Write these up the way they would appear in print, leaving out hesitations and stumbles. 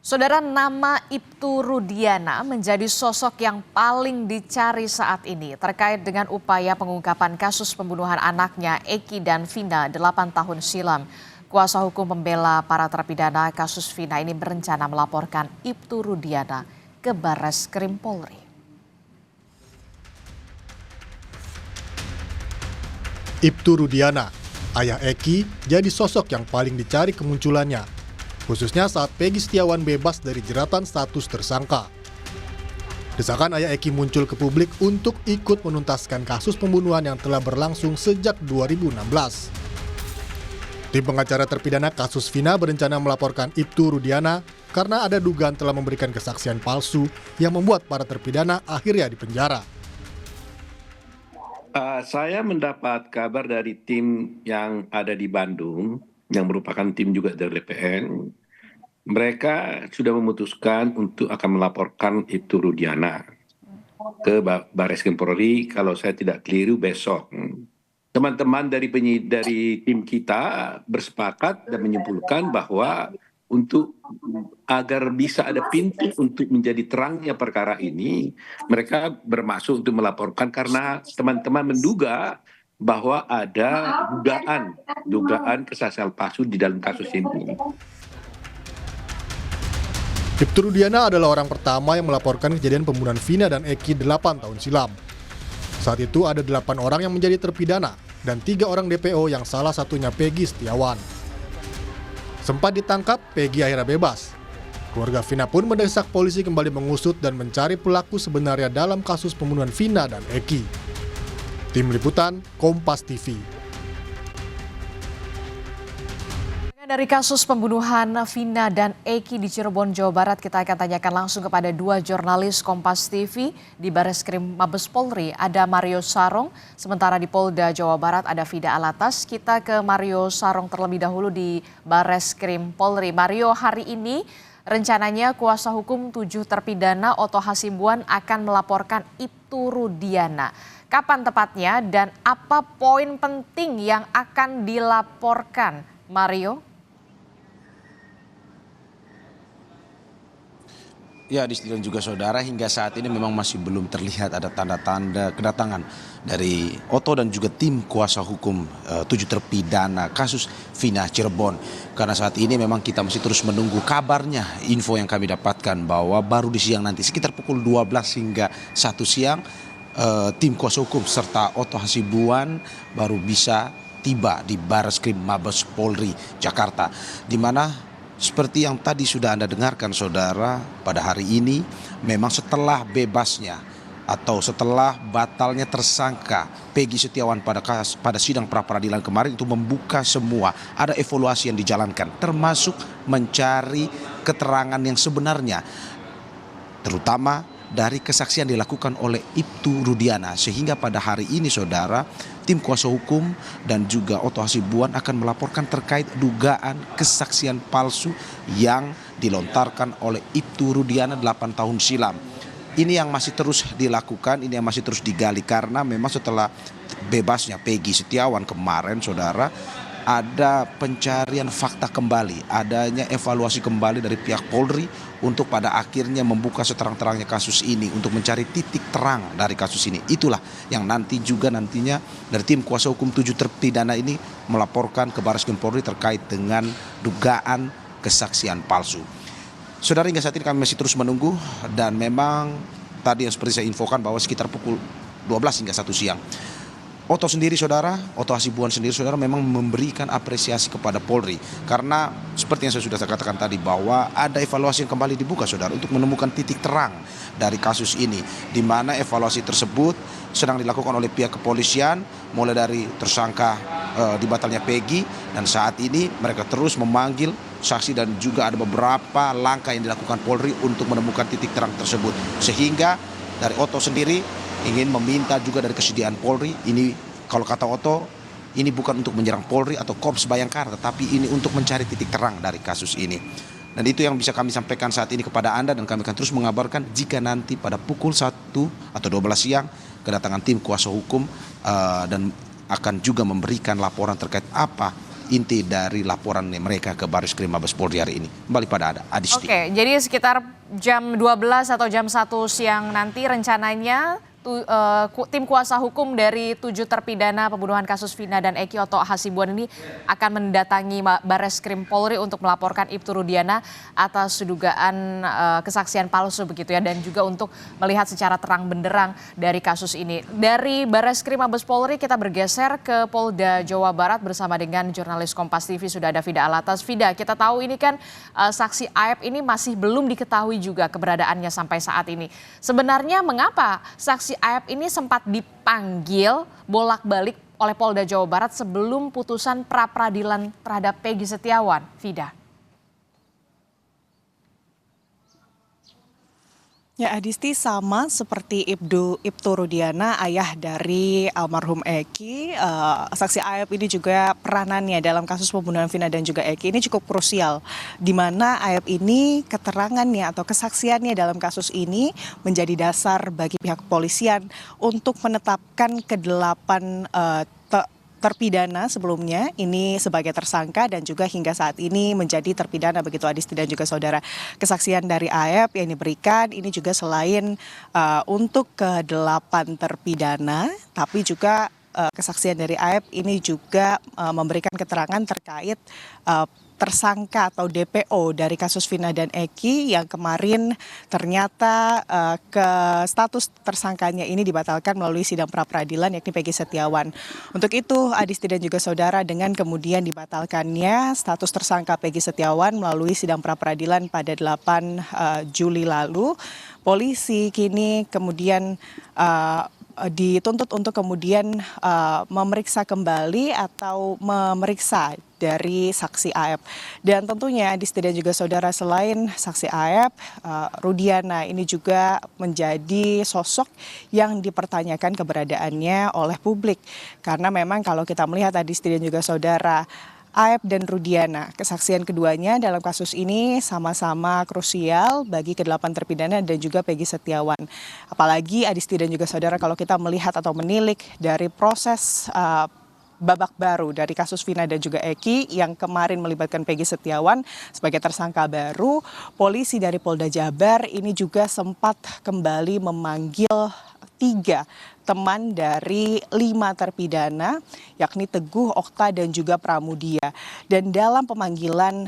Saudara, nama Ibtu Rudiana menjadi sosok yang paling dicari saat ini terkait dengan upaya pengungkapan kasus pembunuhan anaknya Eki dan Vina 8 tahun silam. Kuasa hukum pembela para terpidana kasus Vina ini berencana melaporkan Ibtu Rudiana ke Barreskrim Polri. Ibtu Rudiana, ayah Eki, jadi sosok yang paling dicari kemunculannya, khususnya saat Peggy Setiawan bebas dari jeratan status tersangka. Desakan ayah Eki muncul ke publik untuk ikut menuntaskan kasus pembunuhan yang telah berlangsung sejak 2016. Tim pengacara terpidana kasus Vina berencana melaporkan Ibtu Rudiana karena ada dugaan telah memberikan kesaksian palsu yang membuat para terpidana akhirnya dipenjara. Saya mendapat kabar dari tim yang ada di Bandung, yang merupakan tim juga dari BPN. Mereka sudah memutuskan untuk akan melaporkan Ibtu Rudiana ke Barreskrim Polri kalau saya tidak keliru besok. Teman-teman dari tim kita bersepakat dan menyimpulkan bahwa agar bisa ada pintu untuk menjadi terangnya perkara ini, mereka bermaksud untuk melaporkan karena teman-teman menduga bahwa ada dugaan kesaksian palsu di dalam kasus ini. Ibtu Rudiana adalah orang pertama yang melaporkan kejadian pembunuhan Vina dan Eki 8 tahun silam. Saat itu ada 8 orang yang menjadi terpidana dan 3 orang DPO yang salah satunya Peggy Setiawan. Sempat ditangkap, Peggy akhirnya bebas. Keluarga Vina pun mendesak polisi kembali mengusut dan mencari pelaku sebenarnya dalam kasus pembunuhan Vina dan Eki. Tim Liputan, Kompas TV. Dari kasus pembunuhan Vina dan Eki di Cirebon, Jawa Barat, kita akan tanyakan langsung kepada 2 jurnalis Kompas TV di Barreskrim Mabes Polri. Ada Mario Sarong, sementara di Polda Jawa Barat ada Fida Alatas. Kita ke Mario Sarong terlebih dahulu di Barreskrim Polri. Mario, hari ini rencananya kuasa hukum 7 terpidana Otto Hasibuan akan melaporkan Ibtu Rudiana. Kapan tepatnya dan apa poin penting yang akan dilaporkan, Mario? Ya, dan juga saudara, hingga saat ini memang masih belum terlihat ada tanda-tanda kedatangan dari Otto dan juga tim kuasa hukum 7 terpidana kasus Vina Cirebon. Karena saat ini memang kita masih terus menunggu kabarnya, info yang kami dapatkan bahwa baru di siang nanti sekitar pukul 12 hingga 1 siang tim kuasa hukum serta Otto Hasibuan baru bisa tiba di Barreskrim Mabes Polri Jakarta, di mana seperti yang tadi sudah Anda dengarkan saudara, pada hari ini memang setelah bebasnya atau setelah batalnya tersangka Peggy Setiawan pada sidang pra-peradilan kemarin itu membuka semua, ada evaluasi yang dijalankan termasuk mencari keterangan yang sebenarnya, terutama dari kesaksian dilakukan oleh Ibtu Rudiana, sehingga pada hari ini saudara, tim kuasa hukum dan juga Otto Hasibuan akan melaporkan terkait dugaan kesaksian palsu yang dilontarkan oleh Ibtu Rudiana 8 tahun silam. Ini yang masih terus dilakukan, ini yang masih terus digali karena memang setelah bebasnya Peggy Setiawan kemarin saudara, ada pencarian fakta kembali, adanya evaluasi kembali dari pihak Polri untuk pada akhirnya membuka seterang-terangnya kasus ini untuk mencari titik terang dari kasus ini. Itulah yang nantinya dari tim kuasa hukum 7 terpidana ini melaporkan ke Barreskrim Polri terkait dengan dugaan kesaksian palsu. Saudara, hingga saat ini kami masih terus menunggu dan memang tadi yang seperti saya infokan bahwa sekitar pukul 12 hingga 1 siang Otto Hasibuan sendiri saudara memang memberikan apresiasi kepada Polri karena seperti yang saya sudah katakan tadi bahwa ada evaluasi yang kembali dibuka saudara untuk menemukan titik terang dari kasus ini, di mana evaluasi tersebut sedang dilakukan oleh pihak kepolisian mulai dari tersangka dibatalnya Peggy, dan saat ini mereka terus memanggil saksi dan juga ada beberapa langkah yang dilakukan Polri untuk menemukan titik terang tersebut, sehingga dari Otto sendiri ingin meminta juga dari kesediaan Polri. Ini kalau kata Otto, ini bukan untuk menyerang Polri atau Korps Bayangkara, tetapi ini untuk mencari titik terang dari kasus ini. Dan itu yang bisa kami sampaikan saat ini kepada Anda, dan kami akan terus mengabarkan jika nanti pada pukul 1 atau 12 siang kedatangan tim kuasa hukum dan akan juga memberikan laporan terkait apa inti dari laporan mereka ke Baris Krim Mabes Polri hari ini. Kembali pada Adisti. Oke, jadi sekitar jam 12 atau jam 1 siang nanti rencananya tim kuasa hukum dari 7 terpidana pembunuhan kasus Vina dan Eki Oto Hasibuan ini akan mendatangi Bares Krim Polri untuk melaporkan Ibtu Rudiana atas dugaan kesaksian palsu begitu ya, dan juga untuk melihat secara terang benderang dari kasus ini. Dari Bares Krim Mabes Polri kita bergeser ke Polda Jawa Barat bersama dengan jurnalis Kompas TV sudah ada Fida Alatas. Fida, kita tahu ini kan saksi Aep ini masih belum diketahui juga keberadaannya sampai saat ini. Sebenarnya mengapa saksi Aep ini sempat dipanggil bolak-balik oleh Polda Jawa Barat sebelum putusan pra-peradilan terhadap Peggy Setiawan, Fida? Ya, Adisti, sama seperti Ibtu Rudiana, ayah dari almarhum Eki, saksi Aep ini juga peranannya dalam kasus pembunuhan Vina dan juga Eki ini cukup krusial, di mana Aep ini keterangannya atau kesaksiannya dalam kasus ini menjadi dasar bagi pihak kepolisian untuk menetapkan ke-8 terpidana sebelumnya ini sebagai tersangka dan juga hingga saat ini menjadi terpidana begitu Adisti dan juga saudara. Kesaksian dari Aep yang diberikan ini juga selain untuk ke-8 terpidana, tapi juga kesaksian dari Aep ini juga memberikan keterangan terkait tersangka atau DPO dari kasus Vina dan Eki yang kemarin ternyata ke status tersangkanya ini dibatalkan melalui sidang pra-peradilan yakni Peggy Setiawan. Untuk itu Adisti dan juga saudara, dengan kemudian dibatalkannya status tersangka Peggy Setiawan melalui sidang pra-peradilan pada 8 Juli lalu, polisi kini kemudian dituntut untuk kemudian memeriksa kembali atau memeriksa dari saksi Aep. Dan tentunya Adisti dan juga saudara, selain saksi Aep, Rudiana ini juga menjadi sosok yang dipertanyakan keberadaannya oleh publik. Karena memang kalau kita melihat Adisti dan juga saudara, Aep dan Rudiana, kesaksian keduanya dalam kasus ini sama-sama krusial bagi ke-8 terpidana dan juga Peggy Setiawan. Apalagi Adisti dan juga saudara, kalau kita melihat atau menilik dari proses babak baru dari kasus Vina dan juga Eki yang kemarin melibatkan Peggy Setiawan sebagai tersangka baru, polisi dari Polda Jabar ini juga sempat kembali memanggil 3 teman dari 5 terpidana, yakni Teguh, Okta, dan juga Pramudia. Dan dalam pemanggilan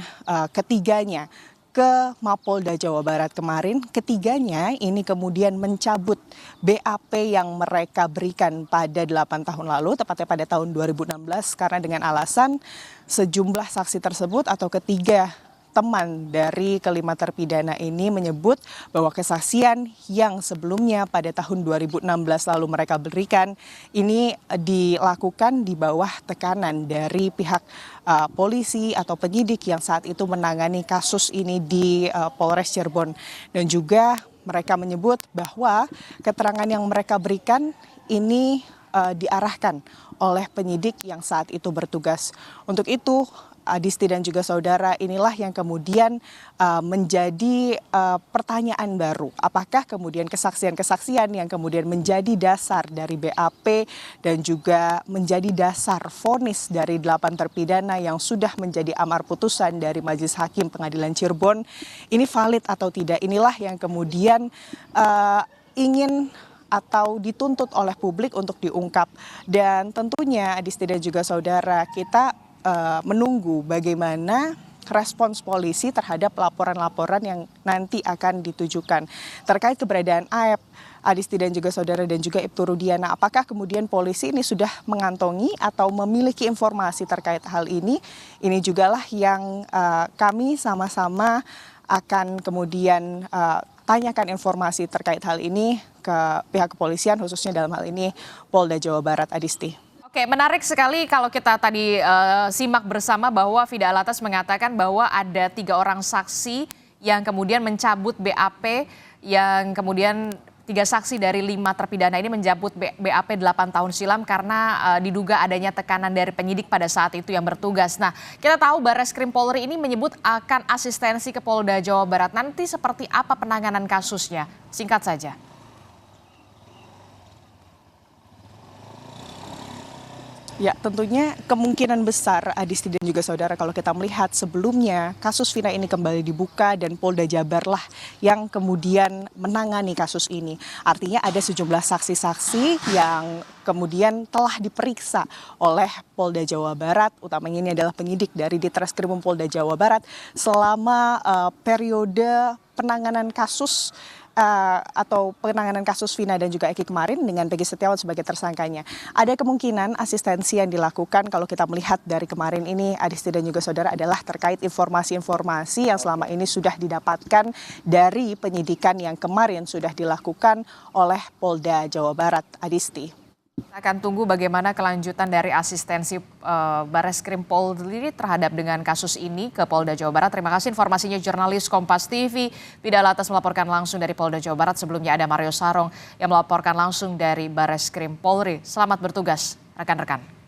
ketiganya ke Mapolda Jawa Barat kemarin, ketiganya ini kemudian mencabut BAP yang mereka berikan pada 8 tahun lalu, tepatnya pada tahun 2016, karena dengan alasan sejumlah saksi tersebut atau ketiga teman dari ke-5 terpidana ini menyebut bahwa kesaksian yang sebelumnya pada tahun 2016 lalu mereka berikan ini dilakukan di bawah tekanan dari pihak polisi atau penyidik yang saat itu menangani kasus ini di Polres Cirebon. Dan juga mereka menyebut bahwa keterangan yang mereka berikan ini diarahkan oleh penyidik yang saat itu bertugas. Untuk itu Adisti dan juga saudara, inilah yang kemudian menjadi pertanyaan baru. Apakah kemudian kesaksian-kesaksian yang kemudian menjadi dasar dari BAP dan juga menjadi dasar vonis dari 8 terpidana yang sudah menjadi amar putusan dari Majelis Hakim Pengadilan Cirebon ini valid atau tidak? Inilah yang kemudian ingin atau dituntut oleh publik untuk diungkap. Dan tentunya Adisti dan juga saudara, kita menunggu bagaimana respons polisi terhadap laporan-laporan yang nanti akan ditujukan terkait keberadaan Aep, Adisti dan juga saudara, dan juga Ibtu Rudiana. Apakah kemudian polisi ini sudah mengantongi atau memiliki informasi terkait hal ini? Ini jugalah yang kami sama-sama akan kemudian tanyakan informasi terkait hal ini ke pihak kepolisian, khususnya dalam hal ini Polda Jawa Barat, Adisti. Oke, menarik sekali kalau kita tadi simak bersama bahwa Fida Alatas mengatakan bahwa ada 3 orang saksi yang kemudian mencabut BAP, yang kemudian 3 saksi dari 5 terpidana ini mencabut BAP 8 tahun silam karena diduga adanya tekanan dari penyidik pada saat itu yang bertugas. Nah, kita tahu Bares Krim Polri ini menyebut akan asistensi ke Polda Jawa Barat. Nanti seperti apa penanganan kasusnya? Singkat saja. Ya, tentunya kemungkinan besar Adisti dan juga saudara kalau kita melihat sebelumnya kasus Vina ini kembali dibuka dan Polda Jabar lah yang kemudian menangani kasus ini. Artinya ada sejumlah saksi-saksi yang kemudian telah diperiksa oleh Polda Jawa Barat, utamanya ini adalah penyidik dari Ditreskrimum Polda Jawa Barat selama periode penanganan kasus atau penanganan kasus Vina dan juga Eki kemarin dengan Peggy Setiawan sebagai tersangkanya. Ada kemungkinan asistensi yang dilakukan kalau kita melihat dari kemarin ini Adisti dan juga saudara adalah terkait informasi-informasi yang selama ini sudah didapatkan dari penyidikan yang kemarin sudah dilakukan oleh Polda Jawa Barat. Adisti. Kita akan tunggu bagaimana kelanjutan dari asistensi Bareskrim Polri terhadap dengan kasus ini ke Polda Jawa Barat. Terima kasih informasinya jurnalis Kompas TV, Vida Latas melaporkan langsung dari Polda Jawa Barat. Sebelumnya ada Mario Sarong yang melaporkan langsung dari Bareskrim Polri. Selamat bertugas rekan-rekan.